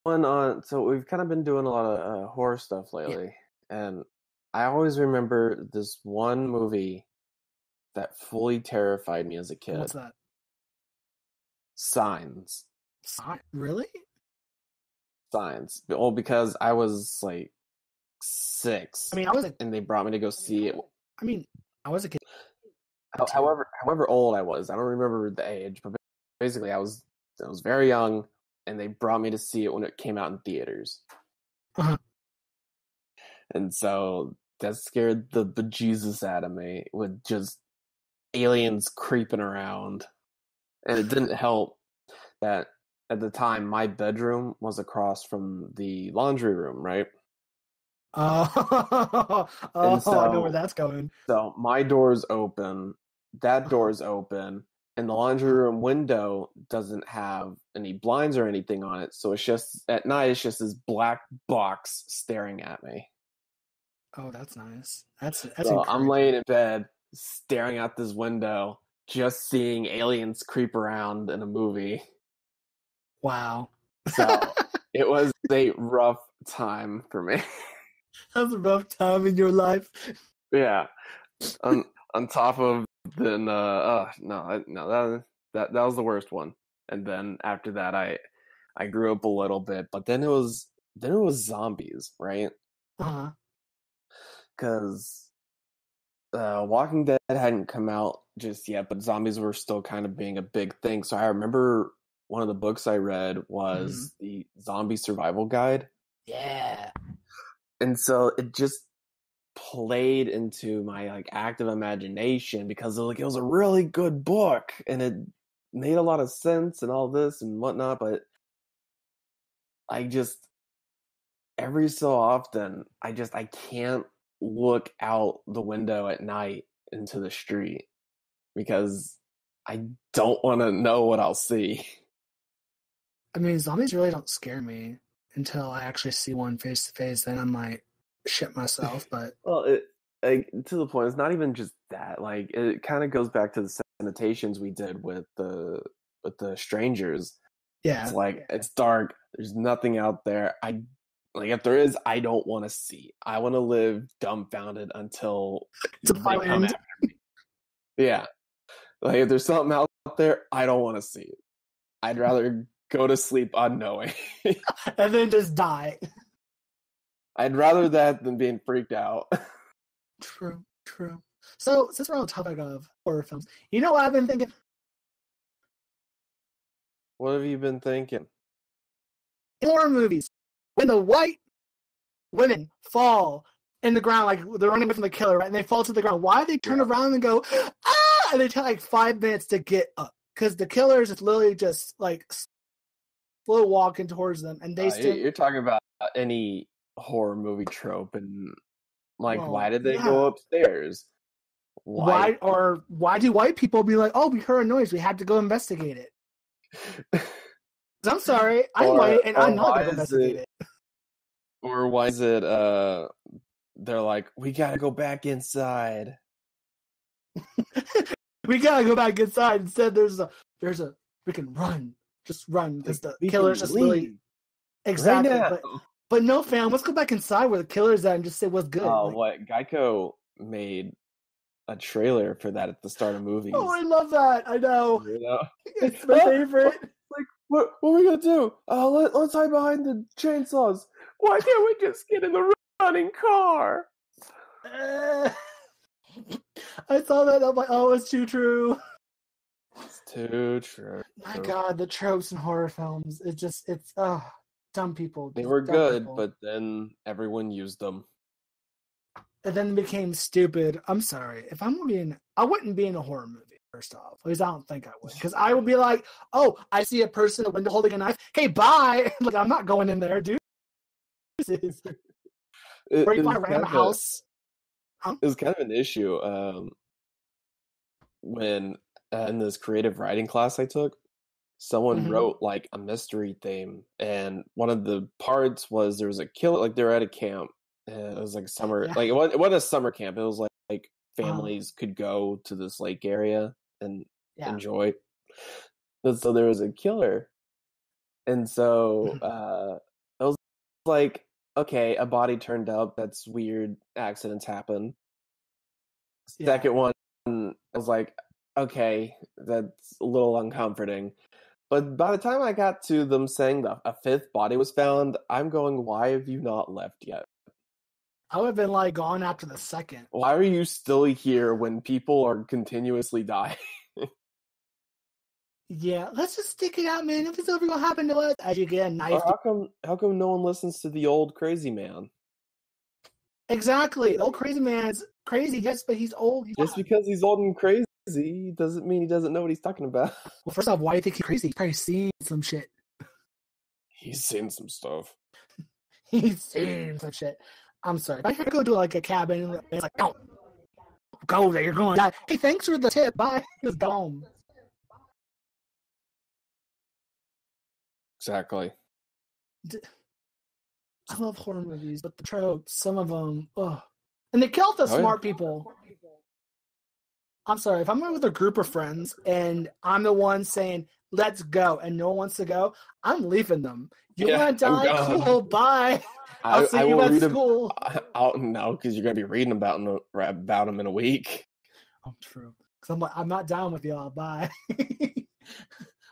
one on. So we've kind of been doing a lot of horror stuff Yeah. lately, and I always remember this one movie that fully terrified me as a kid. What's that? Signs. Really? Signs. Well, because I was like 6. I mean, I was a and they brought me to go see it. I was a kid. However old I was, I don't remember the age, but basically I was very young, and they brought me to see it when it came out in theaters. Uh-huh. And so that scared the bejesus out of me with just aliens creeping around. And it didn't help that at the time my bedroom was across from the laundry room, right? Oh, I know where that's going. So my door's open, that door's open, and the laundry room window doesn't have any blinds or anything on it. So it's just at night, it's just this black box staring at me. Oh, that's nice. That's So I'm encouraging. laying in bed, staring out this window, just seeing aliens creep around in a movie. Wow. So it was a rough time for me. That was a rough time in your life. Yeah. On top of then that was the worst one. And then after that I grew up a little bit, but then it was zombies, right? Uh-huh. Because Walking Dead hadn't come out just yet, but zombies were still kind of being a big thing. So I remember one of the books I read was the Zombie Survival Guide. Yeah. And so it just played into my like active imagination because it was a really good book and it made a lot of sense and all this and whatnot, but I just every so often I can't look out the window at night into the street because I don't want to know what I'll see. I mean, zombies really don't scare me until I actually see one face to face. Then I might shit myself. But Well, to the point, it's not even just that. Like, it kind of goes back to the sanitations we did with the strangers. yeah, It's like it's dark. There's nothing out there. If there is, I don't want to see. I want to live dumbfounded until it's a they violent come end. after me. Yeah, like if there's something out there, I don't want to see it. I'd rather go to sleep unknowing. And then just die. I'd rather that than being freaked out. True. So since we're on the topic of horror films, you know what I've been thinking? What have you been thinking? In horror movies, when the white women fall in the ground, like they're running away from the killer, right? And they fall to the ground. Why do they turn around and go, ah? And they take like 5 minutes to get up because the killer is literally just like slow walking towards them, and they stand. You're talking about any horror movie trope, and like, Well, why did they go upstairs? Why do white people be like, oh, we heard a noise, we had to go investigate it? I'm sorry, I'm white and I'm not going to investigate it. Or why is it they're like, we gotta go back inside. We gotta go back inside. Instead there's a we can run. Just run because the killer's just really exactly right, but no, fam, let's go back inside where the killer's at and just say what's good. Oh, what Geico made a trailer for that at the start of movies. Oh, I love that. I know. It's my favorite. Like, what are we gonna do? Let's hide behind the chainsaws. Why can't we just get in the running car? I saw that. I'm like, oh, it's too true. It's too true. My God, the tropes in horror films. It's dumb people. They were good, but then everyone used them. And then it became stupid. I'm sorry. If I wouldn't be in a horror movie, first off. At least I don't think I would. Because I would be like, oh, I see a person in a window holding a knife. Okay, bye. Like, I'm not going in there, dude. Or you find a random house. It was kind of an issue when in this creative writing class I took, someone wrote like a mystery theme, and one of the parts was there was a killer, like they're at a camp. It was like summer, like it wasn't a summer camp. It was like families could go to this lake area and enjoy. And so there was a killer, and so like, okay, a body turned up. That's weird. Accidents happen. Yeah. Second one, I was like, okay, that's a little uncomforting. But by the time I got to them saying that a fifth body was found, I'm going, why have you not left yet? I would have been like gone after the second. Why are you still here when people are continuously dying? Yeah, let's just stick it out, man. If it's ever gonna happen to us, as you get a knife. Or how come no one listens to the old crazy man? Exactly. The old crazy man is crazy, yes, but he's old. Just because he's old and crazy doesn't mean he doesn't know what he's talking about. Well, first off, why do you think he's crazy? He's probably seen some shit. He's seen some stuff. He's seen some shit. I'm sorry. If I could go to like a cabin and it's like, no, go there, you're going to die. Hey, thanks for the tip. Bye. He was gone. Exactly. I love horror movies, but the tropes, some of them, ugh. And they kill the smart people. I'm sorry, if I'm with a group of friends and I'm the one saying, let's go, and no one wants to go, I'm leaving them. You want to die? Cool, bye. I'll see you at school. No, because you're going to be reading about them in a week. Oh, true. Because I'm not down with y'all. Bye.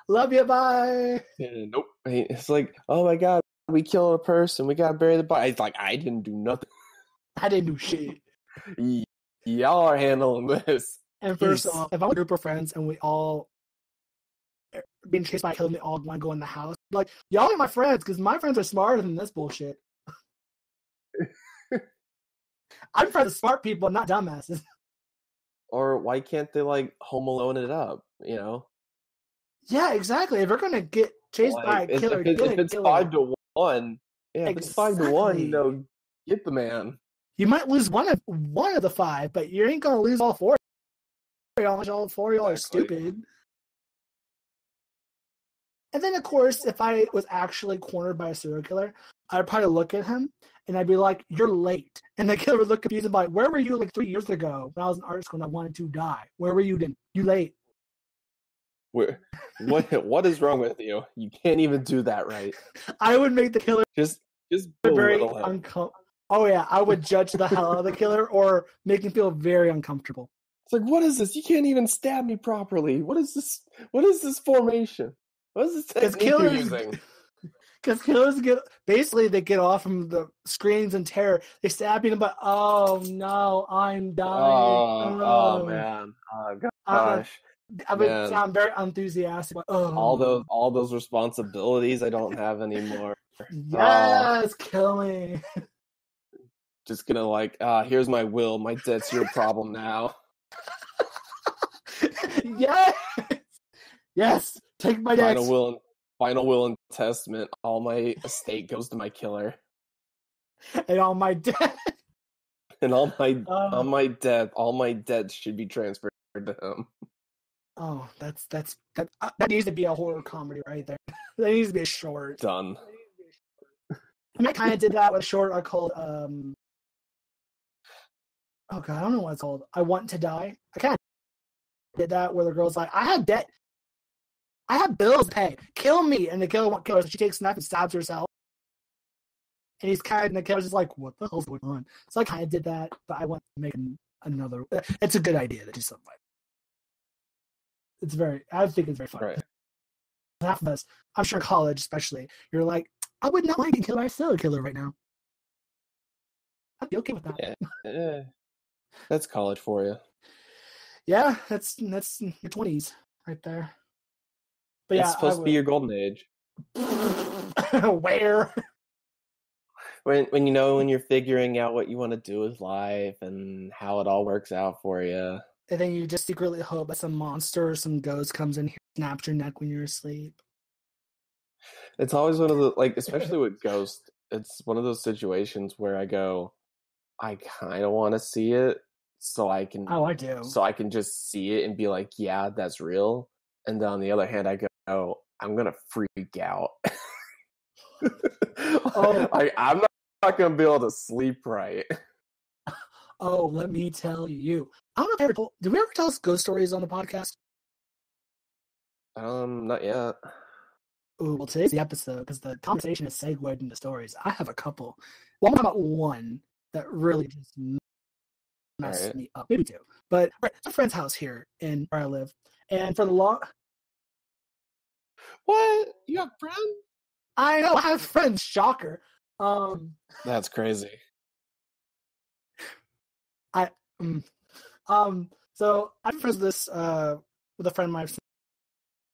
Love you, bye. Yeah, nope. It's like, oh my God, we killed a person. We got to bury the body. It's like, I didn't do nothing. I didn't do shit. Y'all are handling this. And first off, if I'm a group of friends and we all being chased by a killer and they all want to go in the house, like, y'all are my friends because my friends are smarter than this bullshit. I'm friends with smart people, not dumbasses. Or why can't they, like, Home Alone it up, you know? Yeah, exactly. If we're going to get chased by a killer, if it's 5-1, yeah, if it's 5-1, you know, get the man. You might lose one of the five, but you ain't going to lose all four. All four of y'all are stupid. And then, of course, if I was actually cornered by a serial killer, I'd probably look at him and I'd be like, you're late. And the killer would look confused and be like, where were you like 3 years ago when I was in art school and I wanted to die? Where were you then? You late. What is wrong with you? You can't even do that right. I would make the killer just very uncomfortable. Oh, yeah. I would judge the hell out of the killer or make him feel very uncomfortable. It's like, what is this? You can't even stab me properly. What is this? What is this formation? What is this technique you're using? Because killers they get off from the screams and terror. They stab you, but oh no, I'm dying. Oh man, oh gosh. I would sound very enthusiastic. But, all those responsibilities I don't have anymore. Yes, kill me. Just gonna like, here's my will. My debt's your problem now. Yes. Take my debt. Final will and testament. All my estate goes to my killer. And all my debt. And all my debt should be transferred to him. Oh, that needs to be a horror comedy right there. That needs to be a short. Done. I kind of did that with a short I called oh god, I don't know what it's called. I Want to Die. I kind of did that where the girl's like, I have debt. I have bills to pay. Kill me. And the killer won't kill her. So she takes a knife and stabs herself. And the killer's just like, what the hell's going on? So I kind of did that, but I want to make another. It's a good idea to do something like that. I think it's very fun. Right. Half of us, I'm sure in college especially, you're like, I would not like to kill a serial killer right now. I'd be okay with that. Yeah. That's college for you. Yeah, that's your 20s right there. But it's supposed to be your golden age. Where? When you're figuring out what you want to do with life and how it all works out for you. And then you just secretly hope that some monster or some ghost comes in here and snaps your neck when you're asleep. It's always one of the, like, especially with ghosts, it's one of those situations where I go, I kind of want to see it so I can. Oh, I do. So I can just see it and be like, yeah, that's real. And then on the other hand, I go, I'm gonna freak out. I'm not gonna be able to sleep right. Oh, let me tell you. I don't know if did we ever tell us ghost stories on the podcast? Not yet. Ooh, well, today's the episode because the conversation is segued into stories. I have a couple. Well, I'm talking about one that really just messed me up. Maybe two. But it's a friend's house here in where I live. And for the long... What? You have friends? I know, I have friends. Shocker. That's crazy. So I'm friends with this with a friend of mine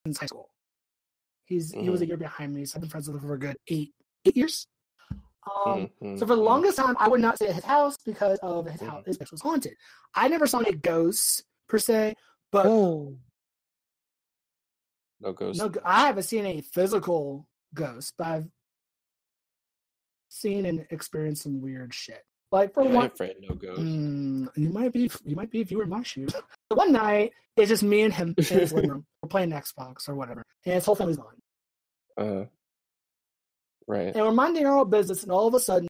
since high school. He was a year behind me, so I've been friends with him for a good 8 years. So for the longest time, I would not stay at his house because of his house. His house was haunted. I never saw any ghosts per se, but no ghosts. No, I haven't seen any physical ghosts, but I've seen and experienced some weird shit. Like for one, afraid no ghosts. You might be if you were in my shoes. One night, it's just me and him in his living room. We're playing Xbox or whatever, and his whole family's gone. Right. And we're minding our own business, and all of a sudden,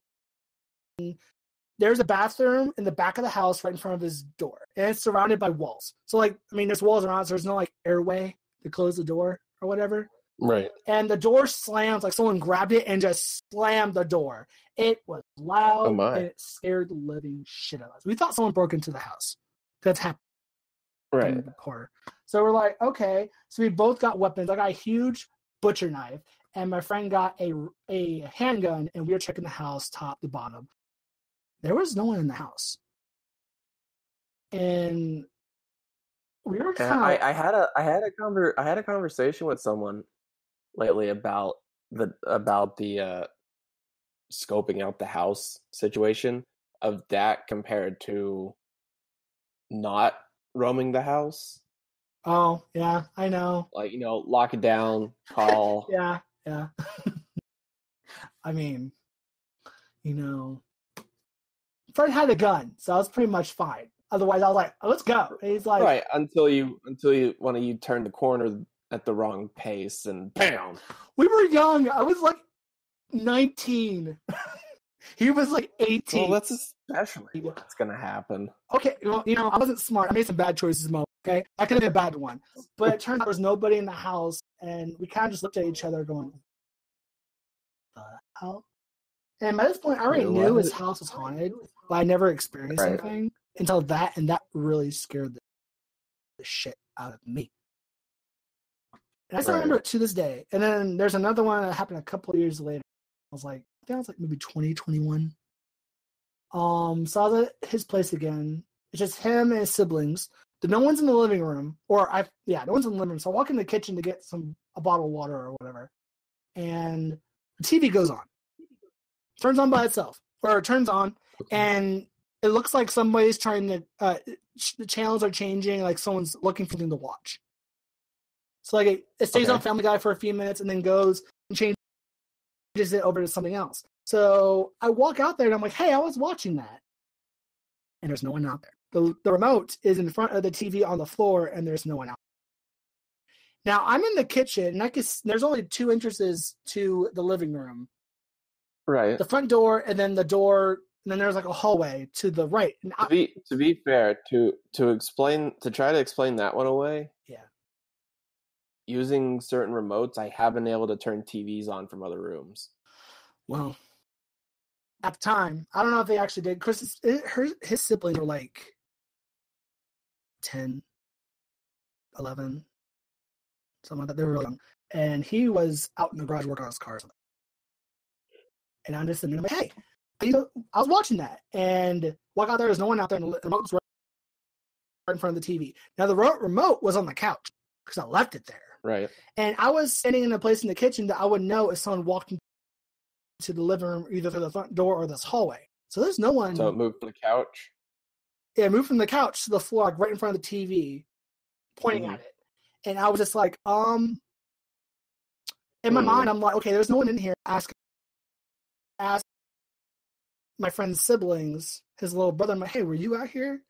there's a bathroom in the back of the house right in front of his door, and it's surrounded by walls. So, like, I mean, there's walls around, so there's no like airway to close the door or whatever. Right. And the door slams, like someone grabbed it and just slammed the door. It was loud and it scared the living shit out of us. We thought someone broke into the house. That's happened. Right. Horror. So we're like, okay. So we both got weapons. I got a huge butcher knife, and my friend got a handgun, and we were checking the house top to bottom. There was no one in the house. And we were kind of I had a conversation with someone lately about the scoping out the house situation of that compared to not roaming the house. Oh, yeah, I know. Like, lock it down, call. Yeah. I mean, Fred had a gun, so I was pretty much fine. Otherwise, I was like, let's go. And he's like, right, until one of you turned the corner at the wrong pace and bam. We were young. I was like 19. He was like 18. Well, that's especially what's gonna happen. Okay, well, I wasn't smart. I made some bad choices, Mo. Okay, I could have been a bad one, but it turned out there was nobody in the house, and we kind of just looked at each other, going, "The hell?" And by this point, I already knew his house was haunted, but I never experienced anything until that, and that really scared the shit out of me. And I still remember it to this day. And then there's another one that happened a couple of years later. I think I was like maybe 2021. So I was at his place again. It's just him and his siblings. No one's in the living room. No one's in the living room. So I walk in the kitchen to get a bottle of water or whatever. And the TV goes on. Turns on by itself. Or it turns on. And it looks like somebody's trying to, the channels are changing, like someone's looking for something to watch. So like it stays on Family Guy for a few minutes and then goes and changes it over to something else. So I walk out there and I'm like, hey, I was watching that. And there's no one out there. The remote is in front of the TV on the floor and there's no one out there. Now I'm in the kitchen and there's only 2 entrances to the living room. Right. The front door and then the door, and then there's like a hallway to the right. And to be fair, to try to explain that one away. Yeah. Using certain remotes, I have been able to turn TVs on from other rooms. Well, at the time, I don't know if they actually did, because his siblings were like 10, 11, something like that. They were really young. And he was out in the garage working on his car. And I'm just sitting there, like, hey, I was watching that. And walk out there, there's no one out there, and the remote was right in front of the TV. Now, the remote was on the couch, because I left it there. Right. And I was sitting in a place in the kitchen that I would know if someone walked into the living room, either through the front door or this hallway. So there's no one. So it moved from the couch? Yeah, it moved from the couch to the floor, like right in front of the TV, pointing at it. And I was just like, in my mind, I'm like, okay, there's no one in here. Ask my friend's siblings, his little brother. I'm like, hey, were you out here?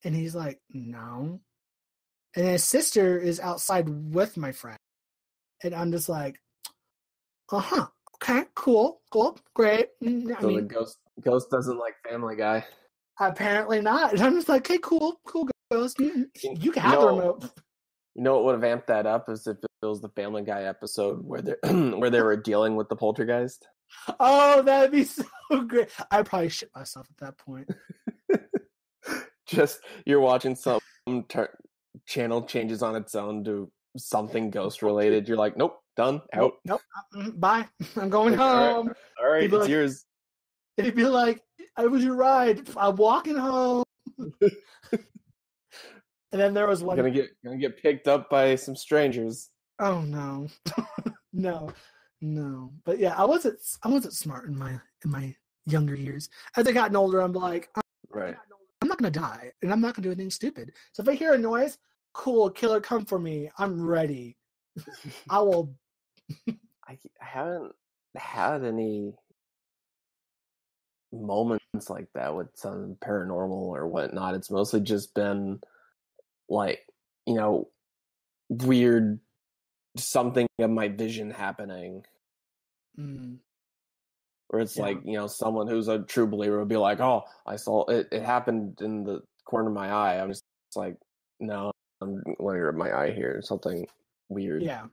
And he's like, no. And his sister is outside with my friend. And I'm just like, okay, cool, great. So the ghost doesn't like Family Guy. Apparently not. And I'm just like, okay, cool, ghost. You can have the remote. You know what would have amped that up is if it was the Family Guy episode where they where they were dealing with the poltergeist. Oh, that'd be so great. I'd probably shit myself at that point. Just you're watching some channel changes on its own to something ghost related. You're like, nope, done, out. Nope. Bye. I'm going home. All right, it's yours. It'd be like, it was your ride. I'm walking home. And then there was one. Gonna get picked up by some strangers. Oh no, no. But yeah, I wasn't smart in my younger years. As I gotten older, I'm like, right. I'm not gonna die, and I'm not gonna do anything stupid. So if I hear a noise, cool, killer, come for me. I'm ready. I will. I haven't had any moments like that with some paranormal or whatnot. It's mostly just been like, weird something of my vision happening. Where it's like, someone who's a true believer would be like, oh, I saw it happened in the corner of my eye. I'm just like, no, I'm looking at my eye here. Something weird. Yeah.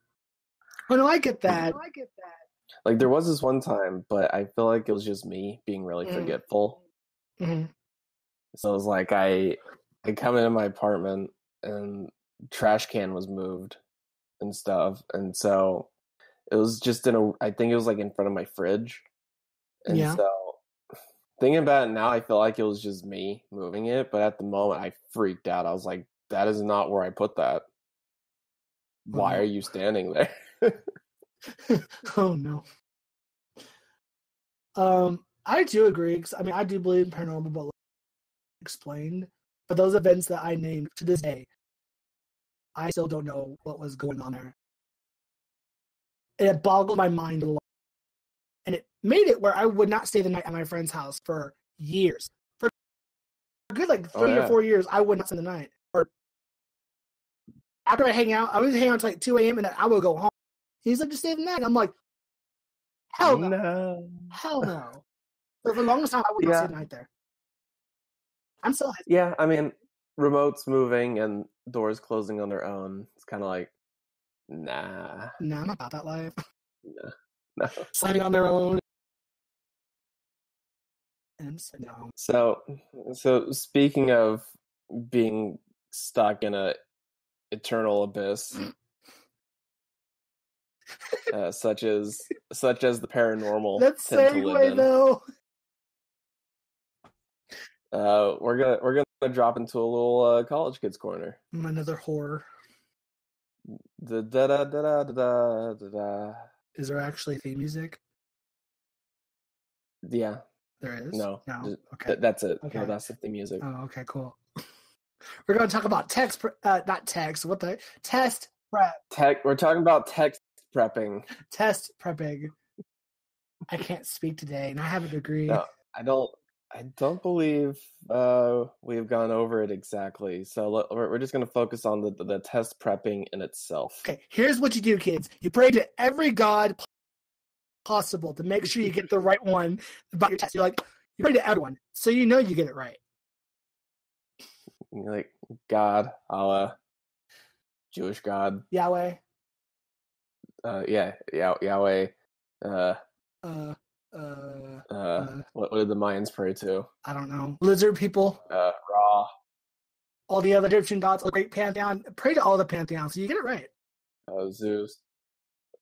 Oh, no, I get that. Like, there was this one time, but I feel like it was just me being really forgetful. Mm-hmm. So it was like, I come into my apartment and trash can was moved and stuff. And so it was just I think it was like in front of my fridge. And so thinking about it now, I feel like it was just me moving it. But at the moment, I freaked out. I was like, that is not where I put that. Why are you standing there? Oh no. I do agree. 'Cause, I mean, I do believe in paranormal, but explained. But those events that I named to this day, I still don't know what was going on there. And it boggled my mind a lot. And it made it where I would not stay the night at my friend's house for years. For a good 3 or 4 years, I would not spend the night. Or after I hang out, I would hang out until 2 a.m. and then I would go home. He's like, just stay the night. And I'm like, hell no. Hell no. For the longest time, I would not stay the night there. I'm still hesitant. Yeah, I mean, remotes moving and doors closing on their own. It's kind of like, nah. Nah, I'm not about that life. No. Sliding on their own. And so, no. So speaking of being stuck in a eternal abyss, such as the paranormal. Let's segue though. We're gonna drop into a little college kids corner. Another horror. Da da da da da da da. Is there actually theme music? Yeah. There is? No. Okay. That's it. Okay. No, that's the theme music. Oh, okay, cool. We're going to talk about test prep. We're talking about text prepping. Test prepping. I can't speak today, and I have a degree. No, I don't believe we've gone over it exactly. So we're just going to focus on the test prepping in itself. Okay, here's what you do, kids. You pray to every god possible to make sure you get the right one about your test. You pray to everyone, so you know you get it right. You're like, God, Allah, Jewish God, Yahweh. Yahweh. What did the Mayans pray to? I don't know. Lizard people. Ra. All the other Egyptian gods, a great pantheon. Pray to all the pantheons, so you get it right. Zeus.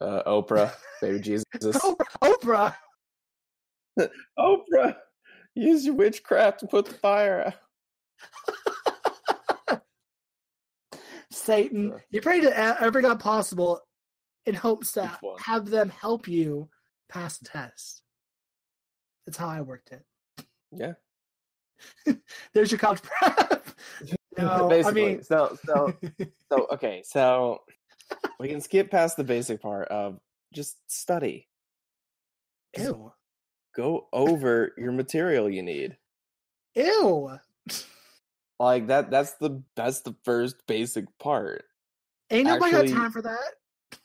Oprah. Baby Jesus. Oprah. Oprah. Use your witchcraft to put the fire out. Satan. You pray to every god possible in hopes to have them help you pass the test. That's how I worked it. Yeah. There's your college prep. No, basically. I mean... So we can skip past the basic part of just study. Ew. Go over your material you need. Ew. Like that's the first basic part. Ain't nobody got time for that.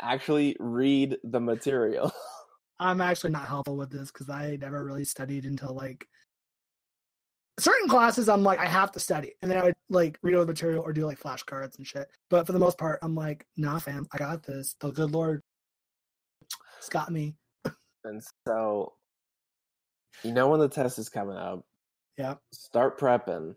Actually read the material. I'm actually not helpful with this because I never really studied until certain classes I'm like, I have to study, and then I would like read over the material or do like flashcards and shit. But for the most part, I'm like, nah, fam, I got this. The good Lord has got me. And so, when the test is coming up, Yeah. start prepping.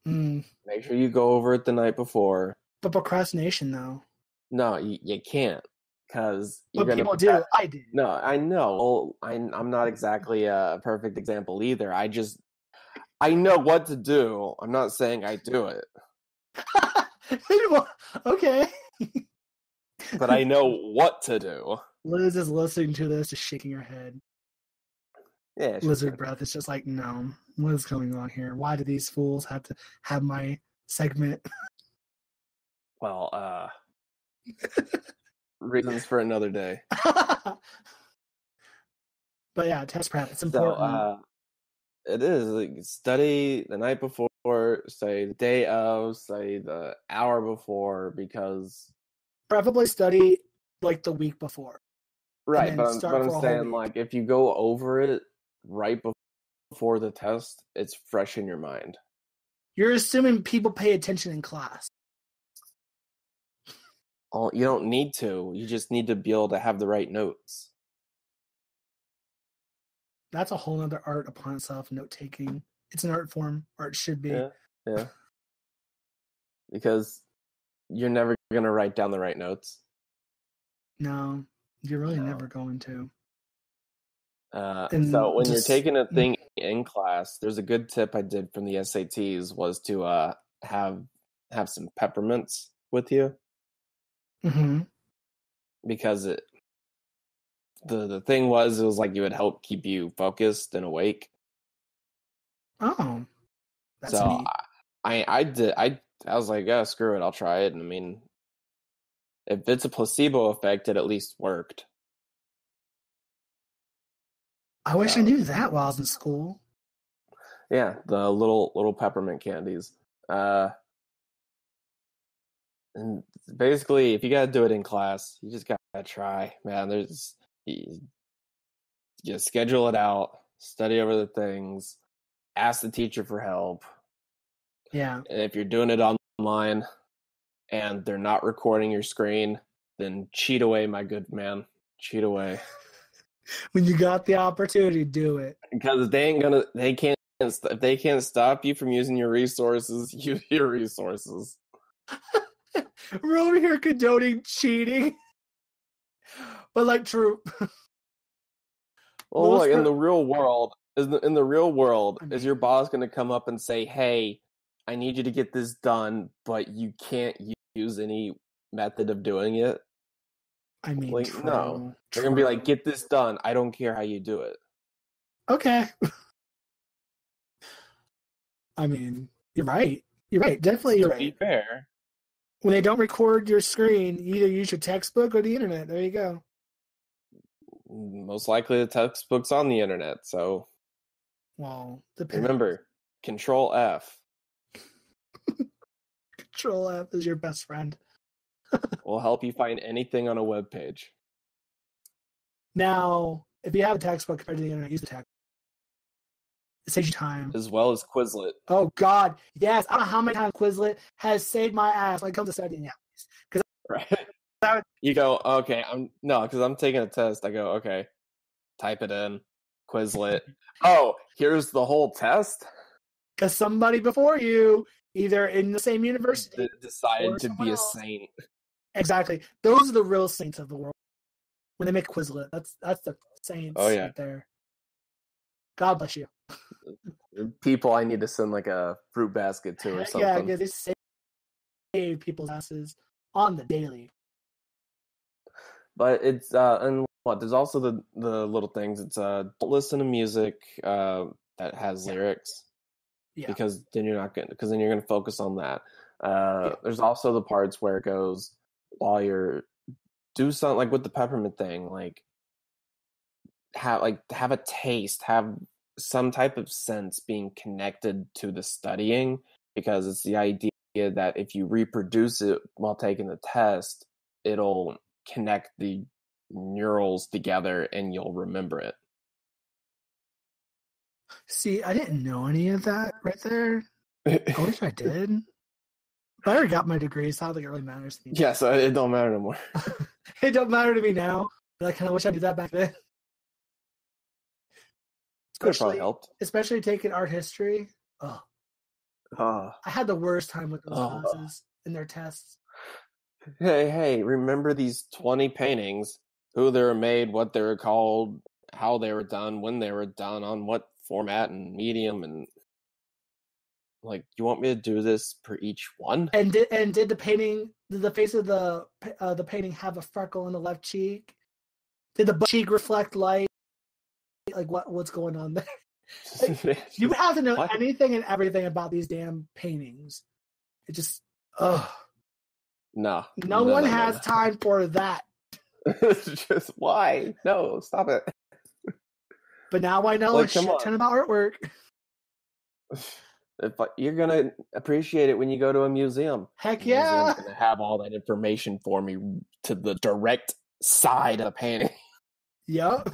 Mm. Make sure you go over it the night before. But procrastination, though. No, you can't, because you're But gonna. people do. I do. No, I know. Well, I'm not exactly a perfect example either. I know what to do. I'm not saying I do it. Okay. But I know what to do. Liz is listening to this, just shaking her head. Yeah. Lizard breath is just like, no. What is going on here? Why do these fools have to have my segment? Well, reasons for another day. But yeah, test prep, it's important. So, it is. Like, study the night before, study the day of, study the hour before, because... Preferably study like the week before. Right, but I'm saying, like, if you go over it right before the test, it's fresh in your mind. You're assuming people pay attention in class. Well, you don't need to. You just need to be able to have the right notes. That's a whole other art upon itself, note-taking. It's an art form, or it should be. Yeah. Because you're never going to write down the right notes. No, you're really never going to. So when you're taking a thing in class, there's a good tip I did from the SATs was to have some peppermints with you. Mm-hmm. Because the thing was, it was like you would help keep you focused and awake. Oh, that's so neat. I was like, yeah, screw it, I'll try it. And I mean, if it's a placebo effect, it at least worked. I wish I knew that while I was in school. Yeah, the little peppermint candies. And basically, if you gotta do it in class, you just gotta try, man. You schedule it out, study over the things, ask the teacher for help. Yeah. And if you're doing it online and they're not recording your screen, then cheat away, my good man. Cheat away. When you got the opportunity, do it. Because if they can't stop you from using your resources, use your resources. We're over here condoning cheating. But like, true. Well, look, in the real world, is your boss going to come up and say, hey, I need you to get this done, but you can't use any method of doing it? I mean, like, true, no. They're going to be like, get this done. I don't care how you do it. Okay. I mean, you're right. You're right. Definitely you're right. To be fair. When they don't record your screen, you either use your textbook or the internet. There you go. Most likely the textbook's on the internet, so... Well, depends. Remember, Control F. Control F is your best friend. Will help you find anything on a web page. Now, if you have a textbook compared to the internet, use the textbook. It saves you time. As well as Quizlet. Oh, God. Yes. I don't know how many times Quizlet has saved my ass when it comes to studying. Yeah. Right. You go, okay, because I'm taking a test. I go, okay, type it in. Quizlet. Oh, here's the whole test? Because somebody before you, either in the same university, decided to be a saint. Exactly. Those are the real saints of the world. When they make Quizlet, that's the saints right there. God bless you. People I need to send like a fruit basket to or something. Yeah, because they save people's asses on the daily. But it's and what there's also the little things. It's don't listen to music that has lyrics. Yeah. Because then you're gonna focus on that. There's also the parts where it goes while you're do something like with the peppermint thing, like have a taste, have some type of sense being connected to the studying, because it's the idea that if you reproduce it while taking the test, it'll connect the neurals together and you'll remember it. See, I didn't know any of that right there. I wish I did. But I already got my degree, so I don't think it really matters to me. Yeah, so it don't matter no more. It don't matter to me now. But I kind of wish I did that back then. Could have probably helped. Especially taking art history. Oh. I had the worst time with those classes and their tests. Hey, remember these 20 paintings, who they were made, what they were called, how they were done, when they were done, on what format and medium, and like, you want me to do this for each one? And did the painting, did the face of the painting have a freckle in the left cheek? Did the butt cheek reflect light? Like what's going on there? You have to know anything and everything about these damn paintings. It just, No one has time for that. Just why? No, stop it. But now I know a shit ton about artwork. You're gonna appreciate it when you go to a museum. Heck yeah! Museum's gonna have all that information for me to the direct side of the painting. Yep.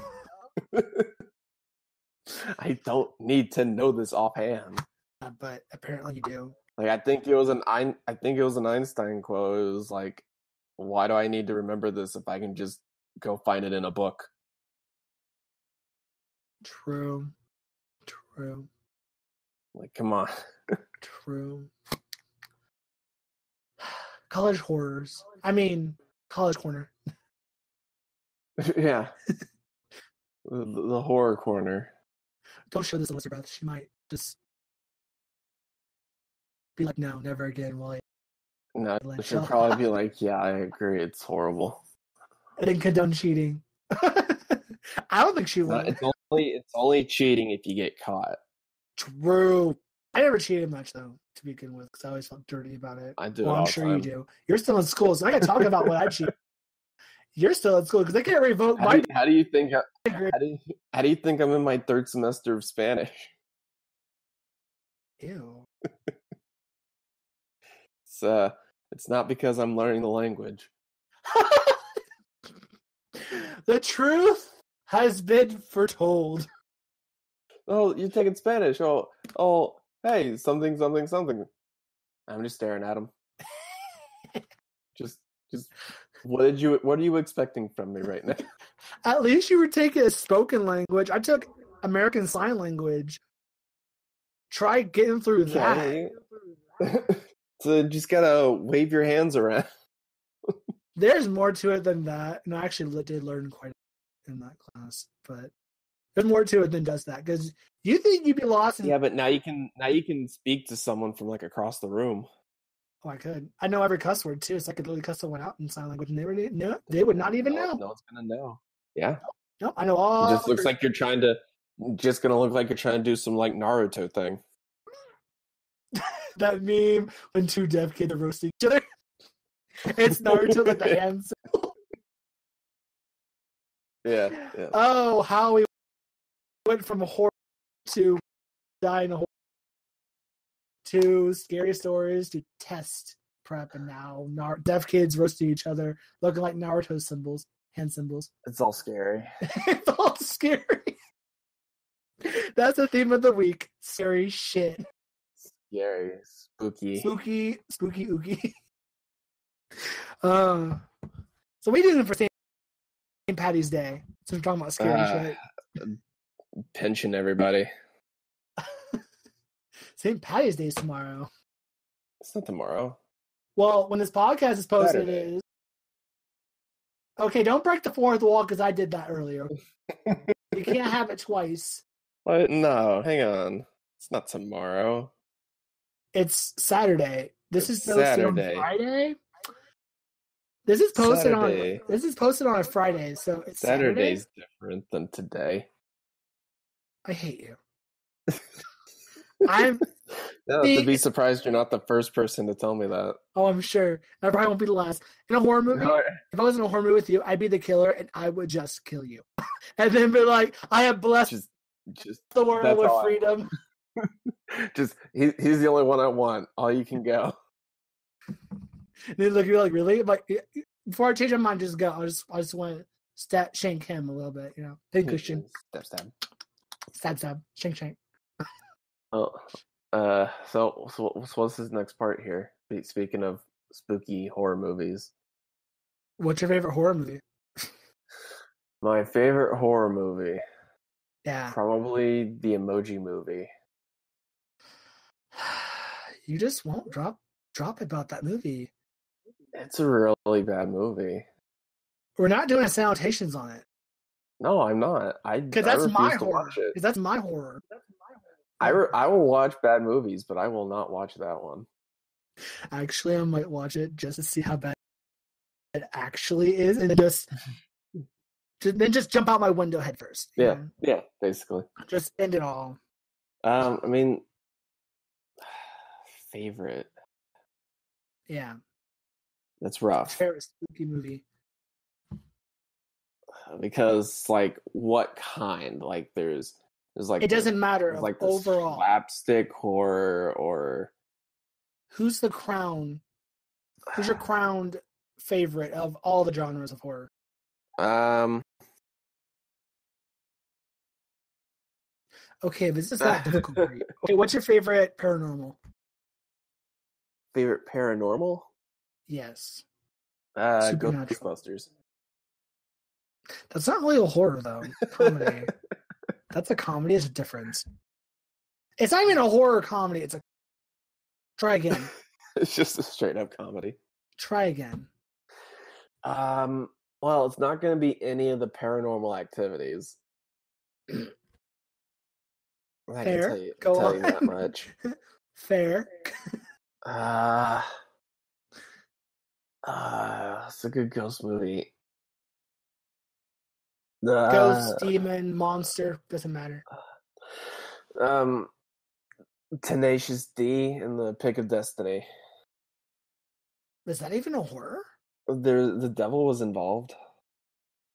I don't need to know this offhand. But apparently you do. Like I think it was an Einstein quote. It was like, "Why do I need to remember this if I can just go find it in a book?" True. Like, come on. True. College horrors. I mean, college corner. Yeah. The horror corner. Don't show this to Elizabeth. She might just be like, no, never again. No, she'll probably be like, yeah, I agree. It's horrible. And then condone cheating. I don't think she would. It's only cheating if you get caught. True. I never cheated much, though, to begin with, because I always felt dirty about it. I do. Well, I'm sure you do. You're still in school, so I can talk about what I cheat. You're still in school because they can't revoke my. How do you think I'm in my third semester of Spanish? Ew. It's not because I'm learning the language. The truth has been foretold. Oh, you're taking Spanish. Oh, hey, something. I'm just staring at him. just. What are you expecting from me right now? At least you were taking a spoken language. I took American Sign Language. Try getting through that. So just gotta wave your hands around. There's more to it than that. And I actually did learn quite a bit in that class, but there's more to it than just that. Because you think you'd be lost. Yeah, but now you can speak to someone from like across the room. Oh, I could. I know every cuss word too, so I could literally cuss someone out in sign language, and they would not even know. No one's gonna know. Yeah. No, I know all. It just looks like you're trying to do some like Naruto thing. That meme when two deaf kids are roasting each other. It's Naruto with the hands. Yeah. Oh, how we went from a horror to dying a horror to scary stories to test prep, and now deaf kids roasting each other, looking like Naruto symbols, hand symbols. It's all scary. It's all scary. That's the theme of the week. Scary shit. Scary, spooky, ooky. So what are you doing for St. Patty's Day? Since we're talking about scary shit. Pension everybody. St. Patty's Day is tomorrow. It's not tomorrow. Well, when this podcast is posted, Saturday. it is. Okay, don't break the fourth wall because I did that earlier. You can't have it twice. What? No, hang on. It's not tomorrow. It's Saturday. This is posted Saturday. on Friday. This is posted on a Friday, so it's Saturday's Saturday? different than today. I hate you. I'm to be surprised you're not the first person to tell me that. Oh, I'm sure. I probably won't be the last. In a horror movie, if I was in a horror movie with you, I'd be the killer and I would just kill you. And then be like, I have blessed just the world with freedom. He's the only one I want. All you can go. And then look, you're like, really? Like, before I change my mind, just go. I just want to shank him a little bit, you know. Pincushion. Stab. Stab. Shank. Oh, so what's his next part here? Speaking of spooky horror movies, What's your favorite horror movie? my favorite horror movie, Yeah. probably the Emoji Movie. You just won't drop about that movie. It's a really bad movie. We're not doing salutations on it. No, I'm not. Because I that's my refuse to horror. watch it. Because that's my horror. I will watch bad movies, but I will not watch that one. Actually, I might watch it just to see how bad it actually is, and then just jump out my window head first. Yeah, yeah, basically. Just end it all. I mean, favorite. Yeah. That's rough. Favorite spooky movie. Because like, what kind? Like, there's like it doesn't matter. like overall slapstick horror or who's the crown? Who's your crowned favorite of all the genres of horror? Okay, this is not difficult for you. Okay, what's your favorite paranormal? Favorite paranormal? Yes. Ghostbusters. That's not really a horror though. Comedy. That's a comedy. It's a difference. It's not even a horror comedy. It's a. Try again. It's just a straight up comedy. Try again. Well, it's not going to be any of the Paranormal Activities. I Fair. can tell Go on. you that much. Fair. It's a good ghost movie. Ghost, demon, monster, doesn't matter. Tenacious D and the Pick of Destiny. Is that even a horror? The devil was involved.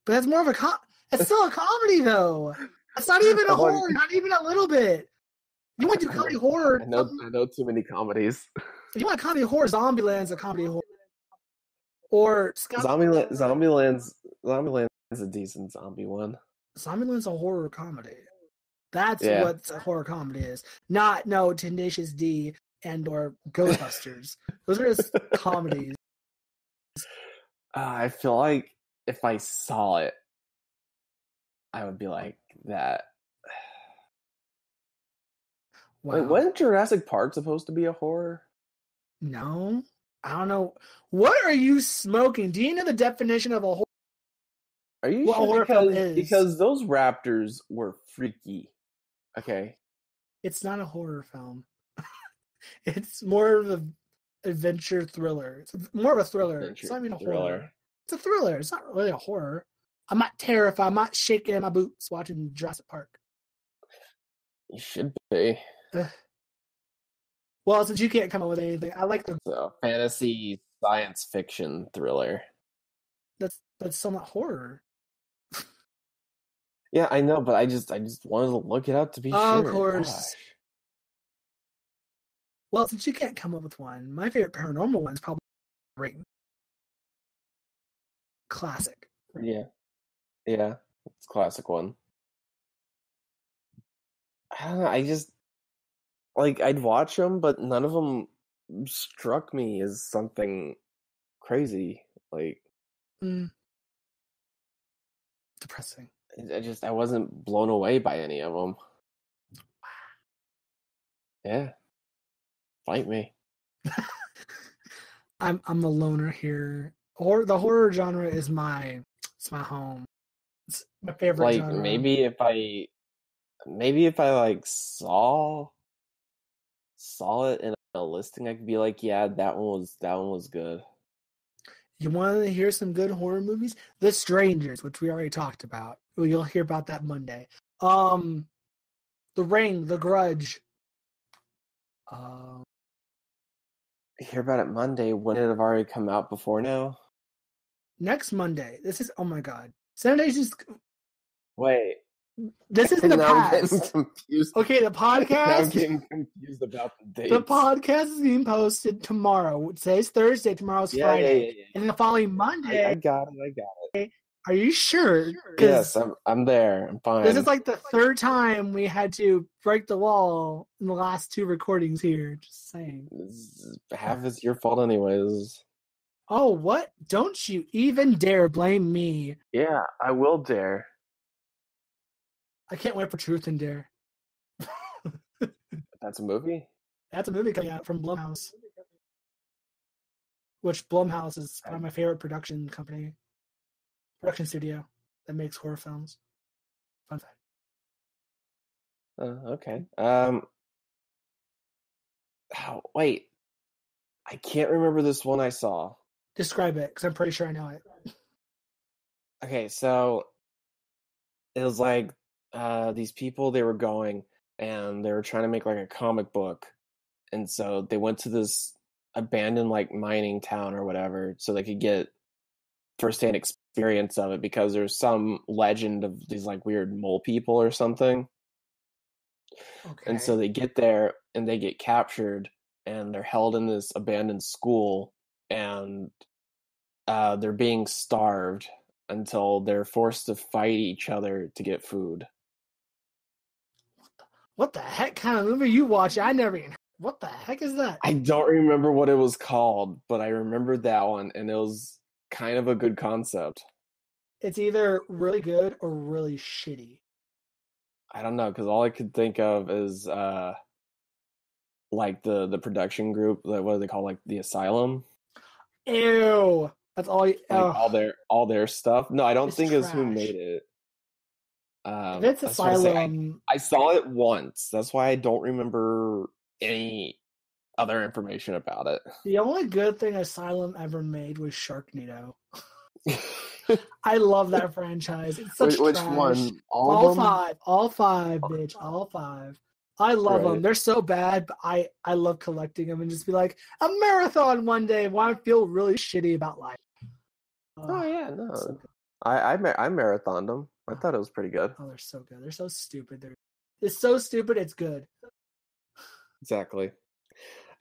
But that's more of a it's still a comedy though. It's not even a horror, not even a little bit. You want to do comedy horror? I know too many comedies. If you want comedy horror, Zombieland's a comedy horror. Or Zombieland's a decent zombie one. Zombieland's a horror comedy. That's what a horror comedy is. Not Tenacious D and or Ghostbusters. Those are just comedies. I feel like if I saw it, I would be like that. Wow. Wait, wasn't Jurassic Park supposed to be a horror? No. I don't know. What are you smoking? Do you know the definition of a horror? Are you sure? Because those raptors were freaky. Okay. It's not a horror film. It's more of an adventure thriller. It's more of a thriller. It's not even a horror. It's a thriller. It's not really a horror. I'm not terrified. I'm not shaking in my boots watching Jurassic Park. You should be. Well, since you can't come up with anything, I like the fantasy science fiction thriller. That's still not horror. Yeah, I know, but I just wanted to look it up to be sure. Of course. Gosh. Well, since you can't come up with one, my favorite paranormal one is probably Ring. Classic. Yeah, it's a classic one. I don't know. I just I'd watch them, but none of them struck me as something crazy. Depressing. I wasn't blown away by any of them. Yeah. Fight me. I'm a loner here. The horror genre is my home. It's my favorite genre. Maybe if I saw it in a listing, I could be like, yeah, that one was good. You want to hear some good horror movies? The Strangers, which we already talked about. You'll hear about that Monday. The Ring, The Grudge. Hear about it Monday. Wouldn't it have already come out before now? Next Monday. This is, oh my God. Saturday's just... Wait. This is in the past. I'm getting confused. Okay, the podcast... Now I'm getting confused about the dates. The podcast is being posted tomorrow. Today's Thursday, tomorrow's Friday. Yeah. And then the following Monday... I got it. Are you sure? Yes, Because I'm there. I'm this is fine. like the third time we had to break the wall in the last 2 recordings here. Just saying. Half is your fault anyways. Oh, what? Don't you even dare blame me. Yeah, I will dare. I can't wait for Truth and Dare. That's a movie? That's a movie coming out from Blumhouse, which Blumhouse is I, probably my favorite production studio that makes horror films. Fun fact. okay. Oh, wait. I can't remember this one I saw. Describe it, because I'm pretty sure I know it. Okay, so it was like these people, they were going and they were trying to make like a comic book. And so they went to this abandoned like mining town or whatever so they could get firsthand experience of it because there's some legend of these like weird mole people or something. And so Okay. they get there and they get captured and they're held in this abandoned school and they're being starved until they're forced to fight each other to get food. What the heck kind of movie you watch? I never even. What the heck is that? I don't remember what it was called, but I remembered that one and it was kind of a good concept. It's either really good or really shitty. I don't know because all I could think of is like the production group, like what do they call like the asylum, Ew. That's all. like all their stuff. No, I don't It's think it's who trash. made it. If it's I was trying to say Asylum, I saw it once. That's why I don't remember any other information about it. the only good thing Asylum ever made was Sharknado. I love that franchise. It's such Which trash. one? All of them? All five, bitch, all five. I love them. Right. They're so bad, but I love collecting them and just be like a marathon one day. Why I feel really shitty about life. Oh yeah, no. So good. I marathoned them. I thought it was pretty good. Oh, they're so good. They're so stupid. It's so stupid. It's good. Exactly.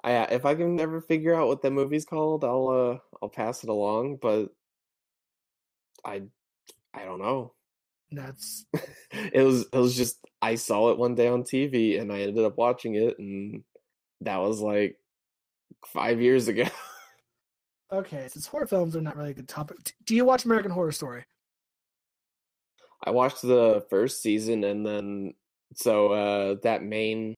If I can ever figure out what that movie's called, I'll pass it along. But I I don't know. That's It was just I saw it one day on TV and I ended up watching it, and that was like 5 years ago. okay. Since horror films are not really a good topic, do you watch American Horror Story? I watched the first season, and then so that main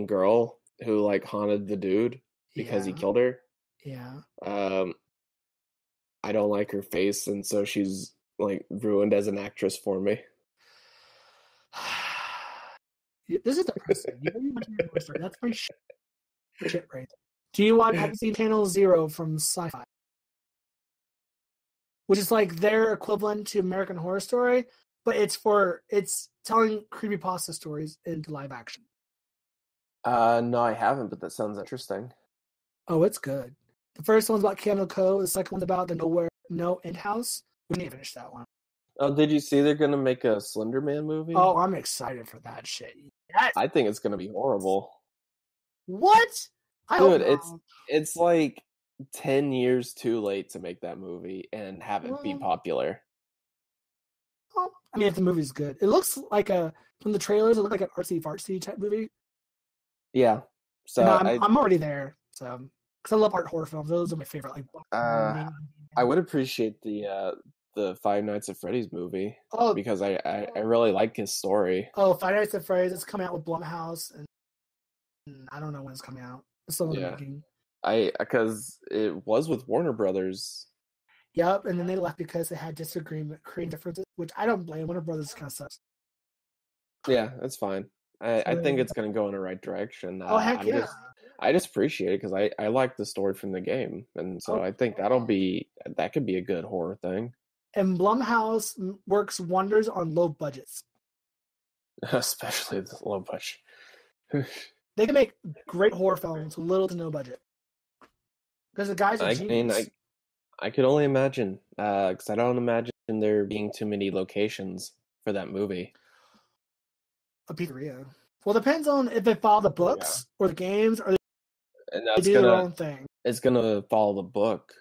girl who like haunted the dude because he Yeah. killed her. Yeah. I don't like her face, and so she's like ruined as an actress for me. This is depressing. You know you watch American Horror Story. That's my shit right there. Do you watch? Have you seen Channel Zero from Sci-Fi? Which is like their equivalent to American Horror Story, but it's telling creepypasta stories into live action. No, I haven't, but that sounds interesting. Oh, it's good. The first one's about Candle Cove. The second one's about the No End House. We need to finish that one. Oh, did you see they're gonna make a Slender Man movie? Oh, I'm excited for that shit. Yes. I think it's gonna be horrible. What? I Dude, hope it's like 10 years too late to make that movie and have it be not. popular. Well, I mean, if the movie's good, it looks like from the trailers, it looks like an artsy fartsy type movie. Yeah. So And I'm already there. So because I love art horror films, those are my favorite. Like, I would appreciate the Five Nights at Freddy's movie oh, because I really like his story. oh, Five Nights at Freddy's. It's coming out with Blumhouse, and I don't know when it's coming out. It's still in the making. Because it was with Warner Brothers. Yep, and then they left because they had creating differences, which I don't blame. Warner Brothers kind of sucks. Yeah, that's fine. I think it's going to go in the right direction. Oh heck yeah! I just appreciate it because I like the story from the game, and so I think that could be a good horror thing. And Blumhouse works wonders on low budgets, Especially the low budget. They can make great horror films with little to no budget. Because the guy's a genius. I could only imagine, because I don't imagine there being too many locations for that movie. A pizzeria. Well, depends on if they follow the books or the games or they do their own thing. It's gonna follow the book.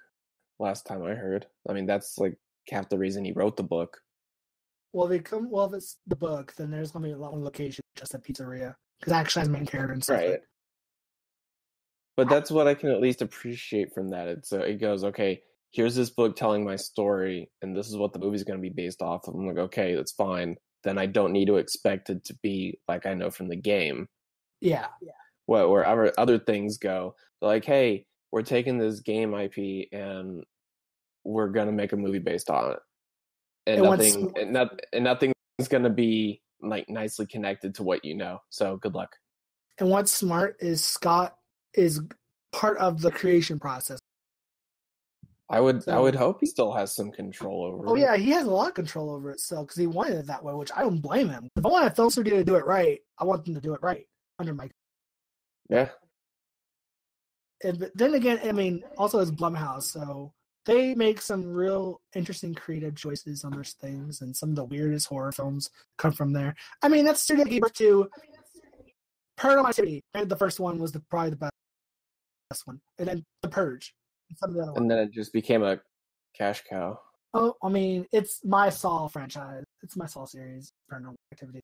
last time I heard. I mean, that's like half the reason he wrote the book. Well, if it's the book, then there's gonna be a lot more locations, just a pizzeria, because actually has main character and stuff. Right. But that's what I can at least appreciate from that. It goes, okay, here's this book telling my story, and this is what the movie's going to be based off of. I'm like, okay, that's fine. Then I don't need to expect it to be like I know from the game. Yeah. Wherever other things go, they're like, hey, we're taking this game IP and we're going to make a movie based on it. And nothing's going to be like nicely connected to what you know. So good luck. And what's smart is Scott is part of the creation process. I would hope he still has some control over it. Oh yeah, he has a lot of control over it still because he wanted it that way, which I don't blame him. If I want a film studio to do it right, I want them to do it right under my. Yeah. But then again, I mean, also it's Blumhouse, so they make some real interesting creative choices on those things, and some of the weirdest horror films come from there. I mean, that studio gave birth to Paranormal Activity. The first one was probably the best one, and then The Purge. And then it just became a cash cow. Oh, I mean, it's my Saw franchise. It's my Saw series, Paranormal Activity.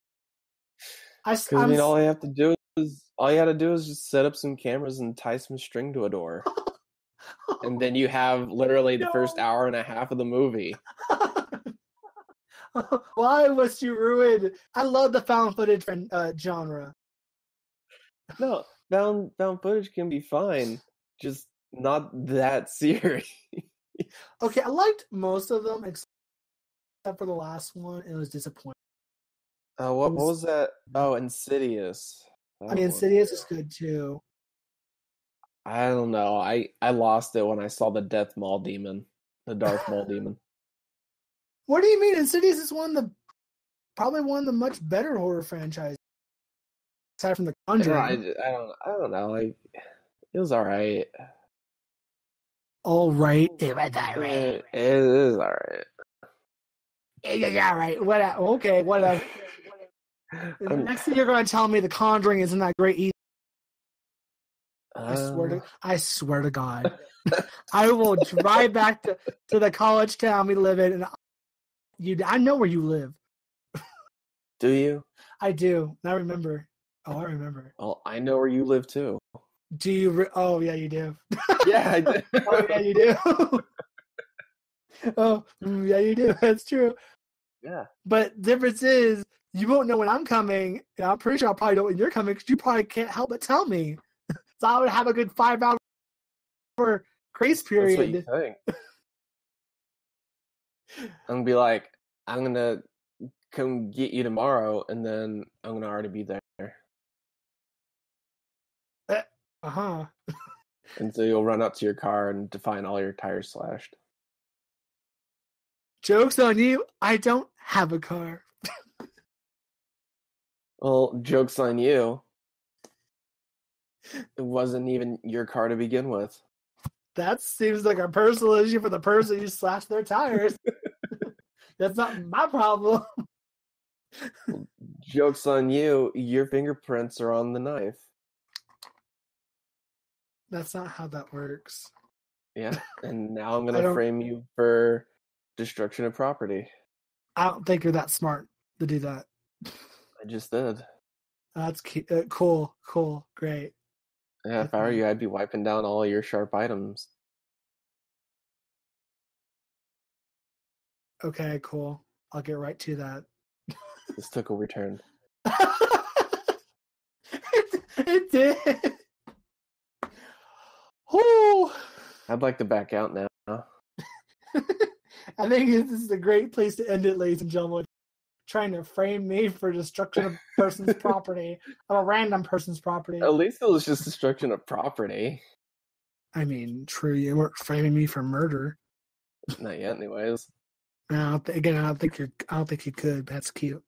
Because I mean, all you had to do is just set up some cameras and tie some string to a door, and then you have literally the first hour and a half of the movie. Why was you ruined? I love the found footage genre. No, found footage can be fine, just not that serious. Okay, I liked most of them except for the last one. It was disappointing. What was that? Oh, Insidious. Insidious is good too. I don't know. I lost it when I saw the Darth Maul demon. What do you mean? Insidious is probably one of the much better horror franchises. Aside from The Conjuring. I don't know. Like, it was alright. Alright. It was alright. It is alright. It is alright. Whatever. Okay, whatever. The next thing you're going to tell me The Conjuring isn't that great either. I swear to God. I will drive back to the college town we live in, and I know where you live. Do you? I do. I remember. Oh, I remember. Well, I know where you live too. Do you? Oh, yeah, you do. Yeah, I do. Oh, yeah, you do. Oh, yeah, you do. That's true. Yeah. But the difference is, you won't know when I'm coming, and I'm pretty sure I'll probably know when you're coming because you probably can't help but tell me. So I would have a good 5-hour grace period. That's what you think. I'm gonna be like, I'm gonna come get you tomorrow, and then I'm gonna already be there. Uh-huh. And so you'll run up to your car and find all your tires slashed. Joke's on you. I don't have a car. Well, joke's on you. It wasn't even your car to begin with. That seems like a personal issue for the person who slashed their tires. That's not my problem. Joke's on you. Your fingerprints are on the knife. That's not how that works. Yeah, and now I'm going to frame you for destruction of property. I don't think you're that smart to do that. I just did. That's cool, great. Yeah, if I were you, I'd be wiping down all your sharp items. Okay, cool. I'll get right to that. This took a return. It did. Whoo! I'd like to back out now. I think this is a great place to end it, ladies and gentlemen. Trying to frame me for destruction of a person's property, of a random person's property. At least it was just destruction of property. I mean, true, you weren't framing me for murder. Not yet, anyways. No, again, I don't think you could. But that's cute.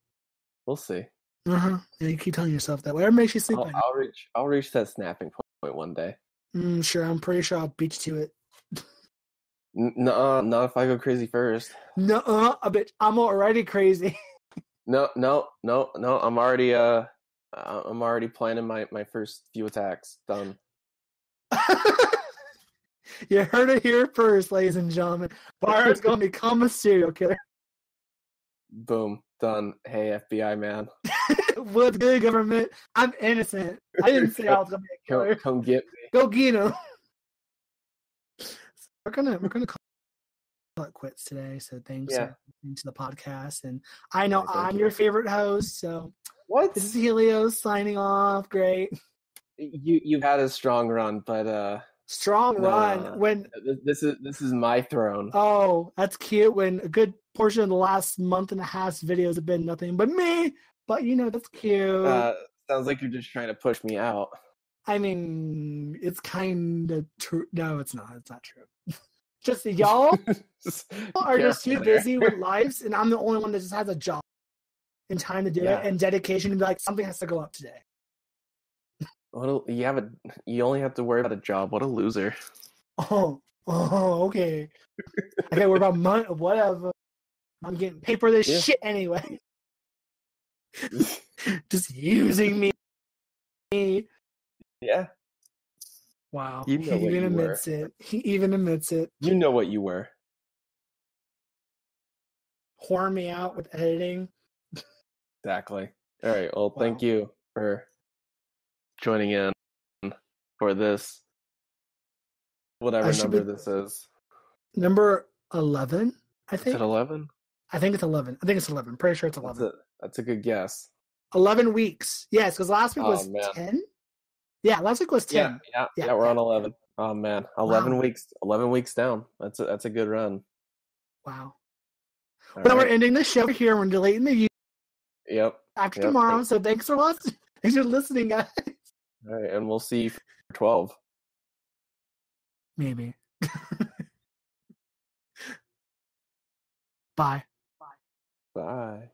We'll see. Yeah, you keep telling yourself that. Whatever makes you sleep. I'll reach that snapping point one day. Sure, I'm pretty sure I'll beat you to it. No, not if I go crazy first. No, bitch, I'm already crazy. No. I'm already planning my first few attacks. Done. You heard it here first, ladies and gentlemen. Barr's going to become a serial killer. Boom. Done. Hey, FBI man. What's good, government? I'm innocent. I didn't say I was going to be a killer. Come get me. Go get him. We're gonna call it quits today. So thanks for listening to the podcast. And I know I'm your favorite host. So what? This is Helios signing off. Great. You've had a strong run, but run. When this is my throne. Oh, that's cute. When a good portion of the last month and a half's videos have been nothing but me. But that's cute. Sounds like you're just trying to push me out. I mean, it's kind of true. No, it's not. It's not true. Just y'all are just too busy with lives, and I'm the only one that just has a job and time to do it and dedication to be like, something has to go up today. You only have to worry about a job. What a loser. Oh, okay. I gotta worry about money, whatever. I'm getting paid for this shit anyway. Just using me. Yeah. Wow. He even admits it. You know what you were. Whore me out with editing. Exactly. All right. Well, thank you for joining in for this. Whatever number this is. Number 11, I think. Is it 11? I think it's 11. Pretty sure it's 11. That's a good guess. 11 weeks. Yes, because last week was 10. Yeah, last week was 10. Yeah, we're on 11. Oh man, 11 weeks. 11 weeks down. That's a good run. Wow. But we're ending the show here. We're deleting the after tomorrow. So thanks for listening. Thanks for listening, guys. All right, and we'll see you for 12. Maybe. Bye. Bye.